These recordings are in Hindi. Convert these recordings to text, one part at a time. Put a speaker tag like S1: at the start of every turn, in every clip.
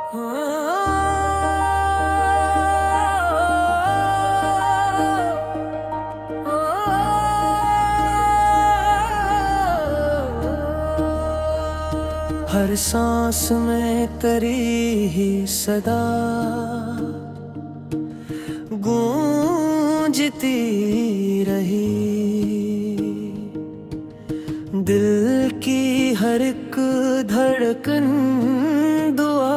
S1: हर सांस में तेरी ही सदा गूंजती रही। दिल की हर एक धड़कन दुआ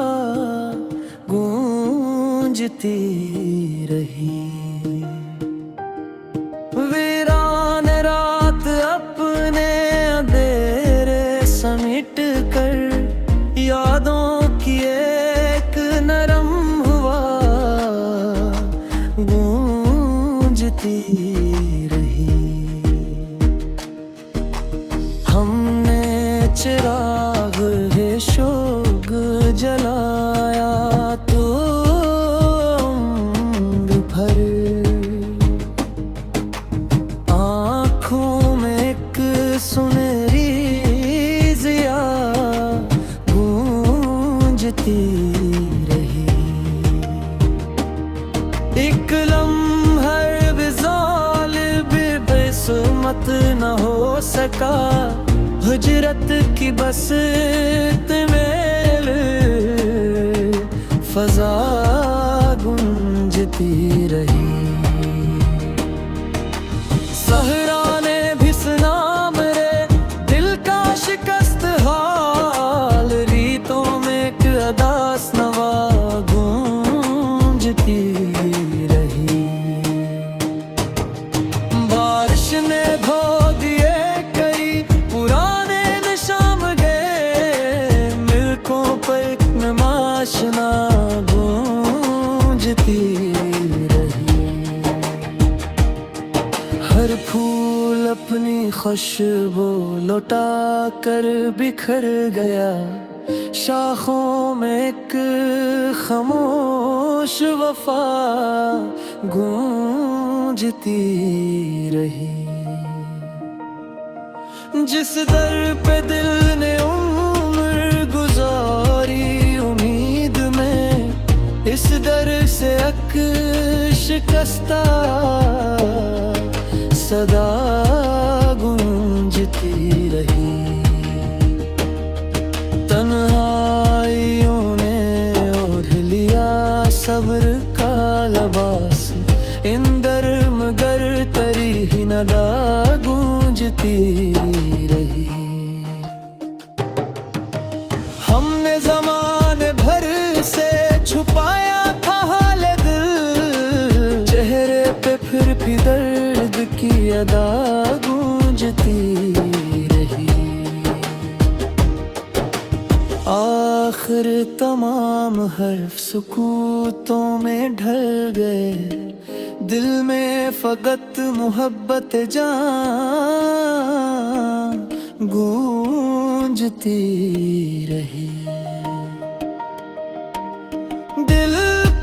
S1: गूंजती रही। वीरान रात अपने अंधेरे समेट कर यादों की एक नरम हुआ गूंजती रही। हमने चिराग है शोक जलाया तो उम्र भर आँखों में एक सुनहरी ज़िया गूंजती रही। एक लम्हा भी ज़ालिम भी बेसुमत न हो सका। हिजरत की बस मेल फजा गूंजती रही। सहरा ने भी सुना मेरे दिल का शिकस्त हाल। रीतों में एक अदास नवा गूंजती रही। बारिश ने धो दिए कई पुराने निशान गए। मिल्कों पर एक नमाशना गूंजती रही। हर फूल अपनी खुशबू लौटा कर बिखर गया। शाखों में एक खामोश वफा गूंजती रही। जिस दर पे दिल ने उम्र गुजारी उम्मीद में, इस दर से शिकस्ता सदा गूंजती रही। तन्हाइयों ने ओढ़ लिया सब्र का लबास। इंदर मगर तरी ही नदा गूंजती रही। हमने ज़माने भर से छुपाया था हाल दिल। चेहरे पे फिर भी दर्द की अदा गूंजती रही। आखिर तमाम हर्फ सुकूतों में ढल गए। दिल में फकत मोहब्बत जान गूंजती रही। दिल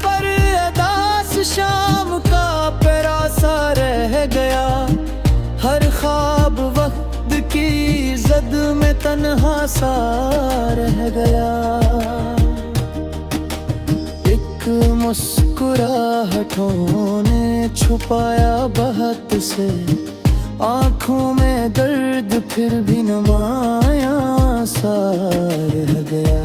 S1: पर अदास शाम का प्यासा रह गया। हर ख्वाब वक्त की जद में तन्हा सा रह गया। एक मुस्कुराहटों ने छुपाया बहत से। आँखों में दर्द फिर भी नमाया सा रह गया।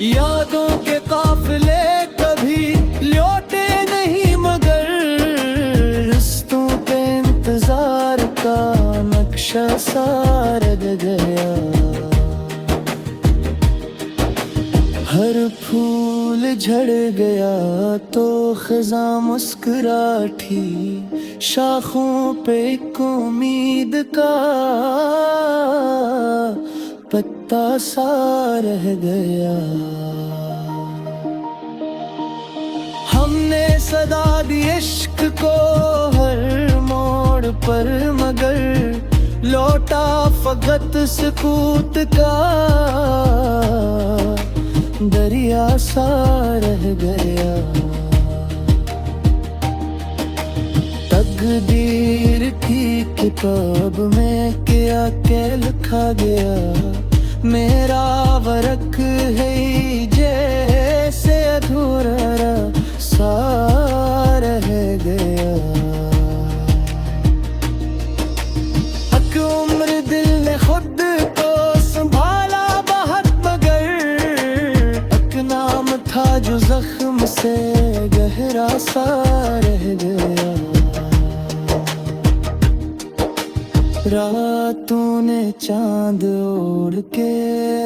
S1: यादों के काफिले कभी लौटे नहीं मगर रिश्तों पे इंतजार का नक्शा सा रह गया। हर फूल झड़ गया तो खज़ा मुस्कुराठी। शाखों पे एक उम्मीद का पत्ता सा रह गया। हमने सदा दी इश्क को हर मोड़ पर मगर लौटा फकत सुकूत का दरिया सा रह गया। तकदीर की किताब में क्या क्या लिखा गया। मेरा वरक से गहरा सा रह गया। रातों ने चांद ओढ़ के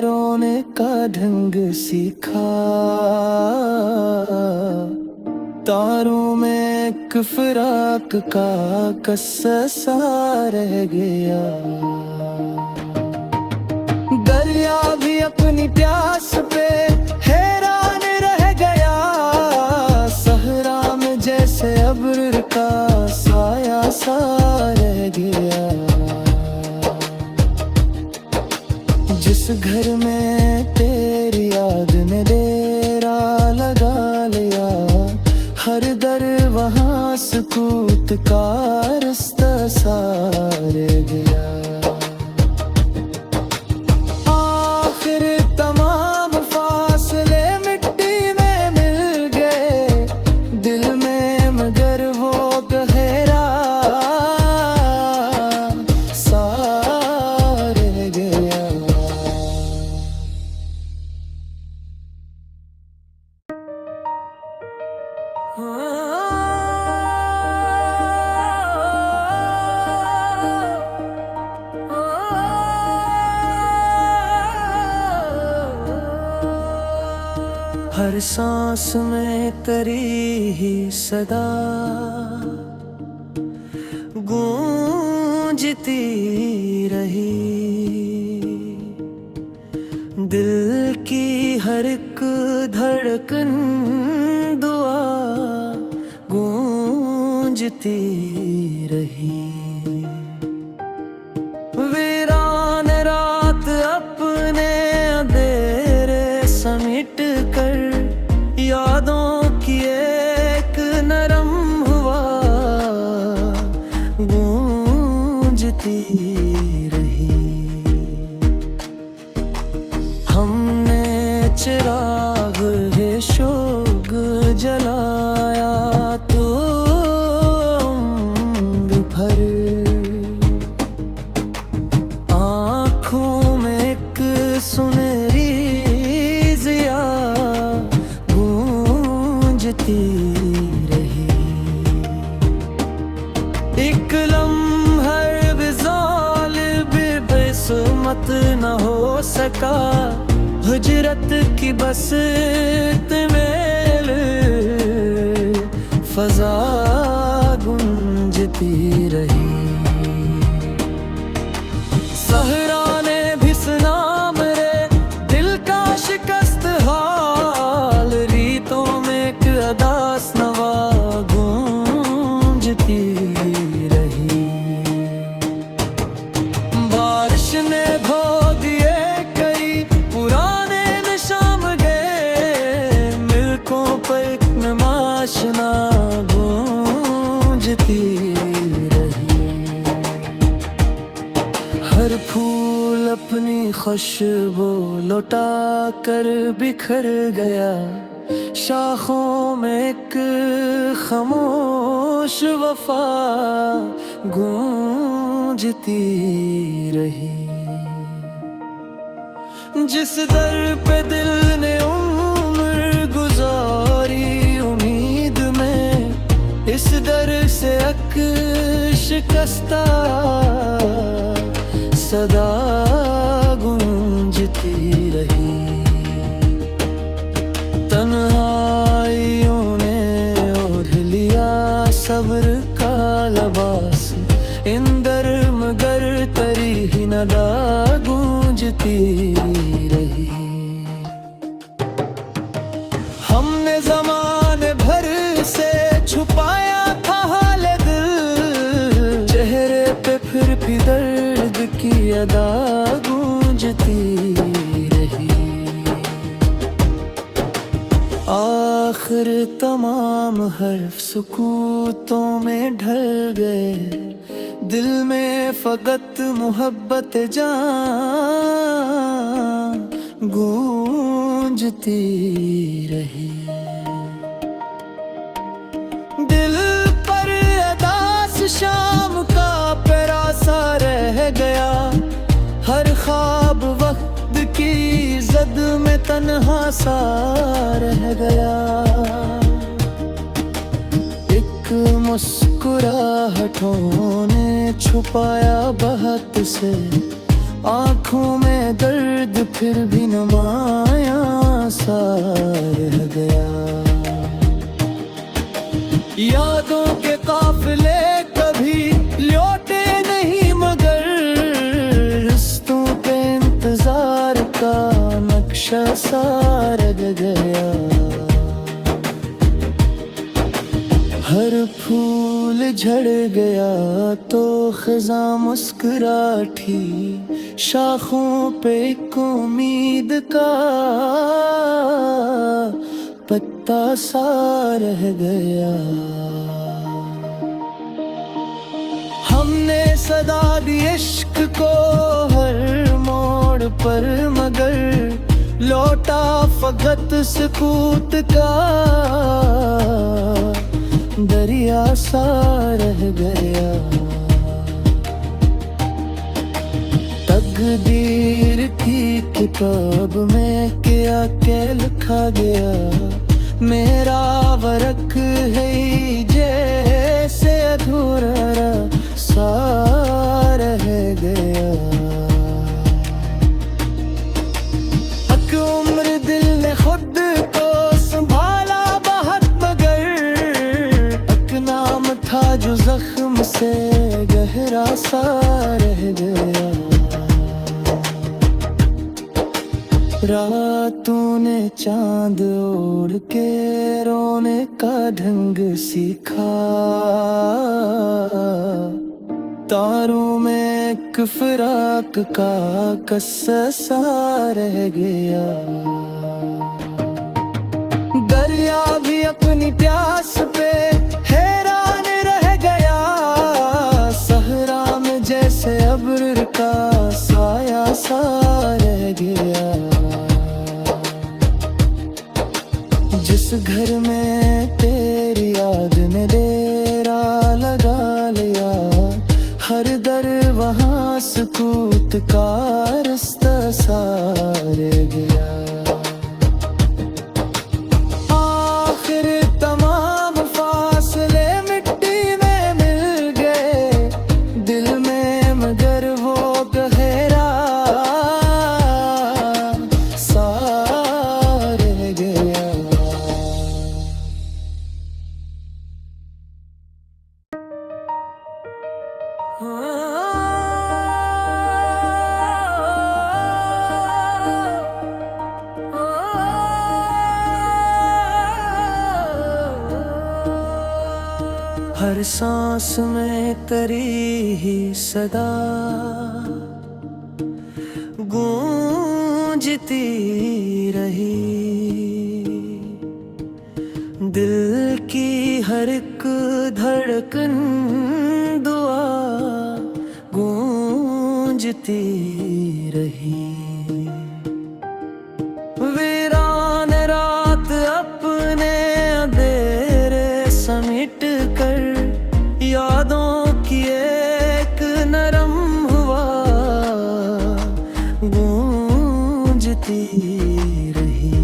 S1: रोने का ढंग सीखा। तारों में एक फिराक का कस्सा सा रह गया। दरिया भी अपनी प्यास पे हैरान रह गया। सहरा में जैसे अब्र का साया सा रह गया। जिस घर में तेरी याद ने डेरा लगा लिया, हर दर वहाँ सुकूत का रास्ता सा रह गया। आखिर तमाम फासले मिट्टी में मिल गए, दिल में मगर वो गहरा सा रह गया। हर सांस में तेरी ही सदा गूंजती रही। दिल की हर एक धड़कन दुआ गूंजती रही। वीरान रात अपने अंधेरे समेट कर यादों की एक नरम हुआ गूंजती रही। हमने चिराग है शोक जलाया तो उम्र भर, आँखों में एक सुनहरी ज़िया गूंजती रही। एक लम्हा विज़ाल भी बेसुमत न हो सका, हिजरत की बस मेल फजा गूंजती रही। सहरा ने भी सुना मेरे दिल का शिकस्त हाल, रीतों में एक अदास नवा गूंजती रही। बारिश ने धो दिए कई पुराने निशान गए, मिल्कों पर एक नमाशना गूंजती रही। हर फूल अपनी खुशबू लौटा कर बिखर गया, शाखों में एक खामोश वफा गूंजती रही। जिस दर पे दिल ने उम्र गुजारी उम्मीद में, इस दर से एक शिकस्ता सदा गूंजती रही। तन्हाइयों ने ओढ़ लिया सब्र का लबास, इंदर मगर तरी ही नदा गूंजती रही। हमने ज़माने भर से छुपाया था हाल दिल, चेहरे पे फिर भी दर्द की अदा गूंजती रही। आखिर तमाम हर्फ सुकूतों में ढल गए, दिल में फकत मोहब्बत जान गूंजती रही। दिल पर अदास शाम का प्यासा रह गया, हर ख्वाब वक्त की जद में तन्हा सा रह गया। मुस्कुराहटों ने छुपाया बहुत से, आंखों में दर्द फिर भी नुमाया सा रह गया। यादों के काफिले कभी लौटे नहीं, मगर रिश्तों के इंतजार का नक्शा सा रह गया। हर फूल झड़ गया तो खज़ां मुस्कुराठी, शाखों पे एक उम्मीद का पत्ता सा रह गया। हमने सदा दी इश्क को हर मोड़ पर, मगर लौटा फकत सकूत का दरिया सा रह गया। तकदीर की किताब में क्या क्या लिखा गया, मेरा वरक है जैसे अधूरा सा रह गया। एक उम्र दिल ने खुद को संभाला बहुत, मगर एक नाम था जो जख्म से गहरा सा रह गया। रातों ने चांद ओढ़ के रोने का ढंग सीखा, तारों में एक फिराक का कस्सा सा रह गया। दरिया भी अपनी प्यास पे हैरान रह गया, सहरा में जैसे अब्र का साया सा रह गया। जिस घर में तेरी याद ने डेरा लगा लिया, हर दर वहाँ सुकूत का रास्ता सा रह गया। आखिर तमाम फासले मिट्टी में मिल गए, दिल में मगर वो गहरा सा रह गया। हर सांस में तेरी ही सदा गूंजती रही, दिल की हर एक धड़कन दुआ गूंजती रही। वीरान रात अपने अंधेरे समेट कर, यादों की एक नरम हुआ गूंजती रही।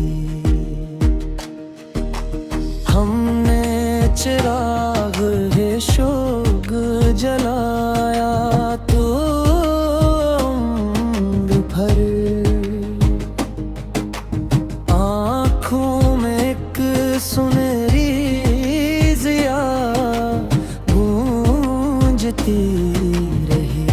S1: हमने चिराग है शोक जलाया तो उम्र भर, आँखों में एक सुनहरी ज़िया गूंजती रही।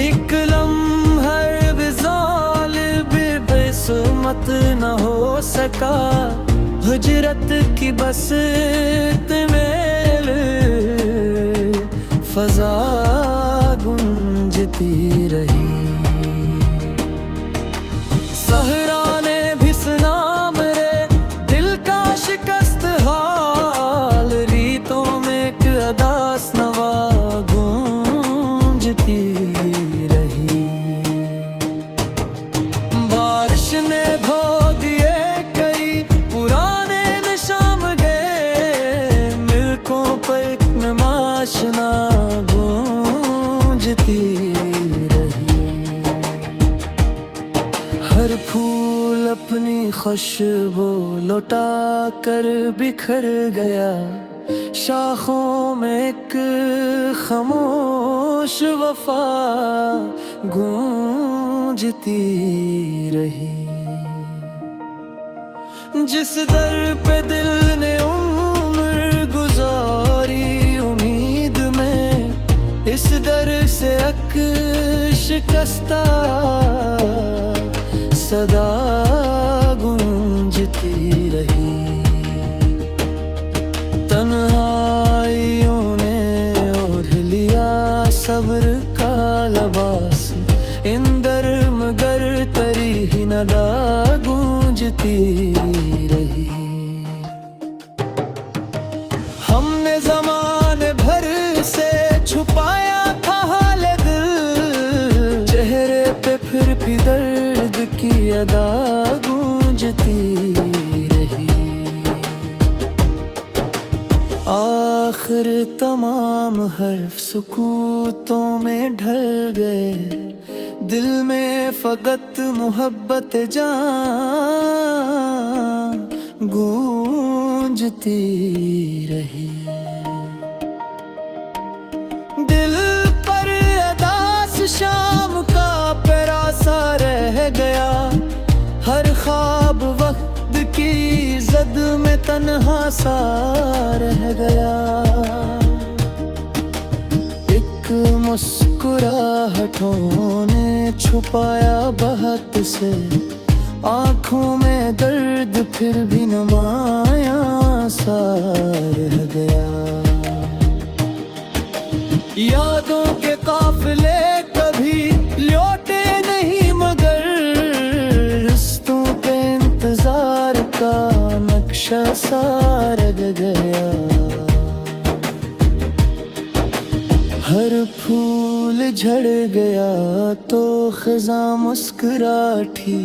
S1: एक लम्हा भी ज़ालिब बेसुमत न हो सका, हिजरत की बस मेल फजा गूंजती रही। सहरा ने भी सुना मेरे दिल का शिकस्त हाल, रीतों में एक अदास नवा गूंजती रही। बारिश ने धो दिए कई पुराने निशान गए, मिल्कों पर एक नमाशना गूंजती रही। खुशबू लौटा कर बिखर गया, शाखों में एक खामोश वफा गूंजती रही। जिस दर पे दिल ने उम्र गुजारी उम्मीद में, इस दर से शिकस्ता सदा गूंजती रही। तन्हाइयों ने ओढ़ लिया सब्र का लबास, इन दर मगर तरी ही नदा गूंजती रही। हमने जमाने भर से छुपाया था हाल दिल, चेहरे पे फिर भी दर्द की अदा गूंजती रही। आखिर तमाम हर्फ सुकूतों में ढल गए, दिल में फकत मोहब्बत जान गूंजती रही। दिल पर अदास शाम का प्यासा रह गया, हर ख्वाब वक्त की जद में तन्हा सा रह गया। एक मुस्कुराहटों ने छुपाया बहत से, आँखों में दर्द फिर भी नुमाया सा रह गया। यादों के काफिले कभी लौटे नहीं, मगर रिश्तों पे इंतजार का नक्शा सा रह गया। हर फूल झड़ गया तो खिज़ा मुस्कुराठी,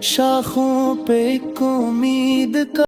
S1: शाखों पे एक उम्मीद का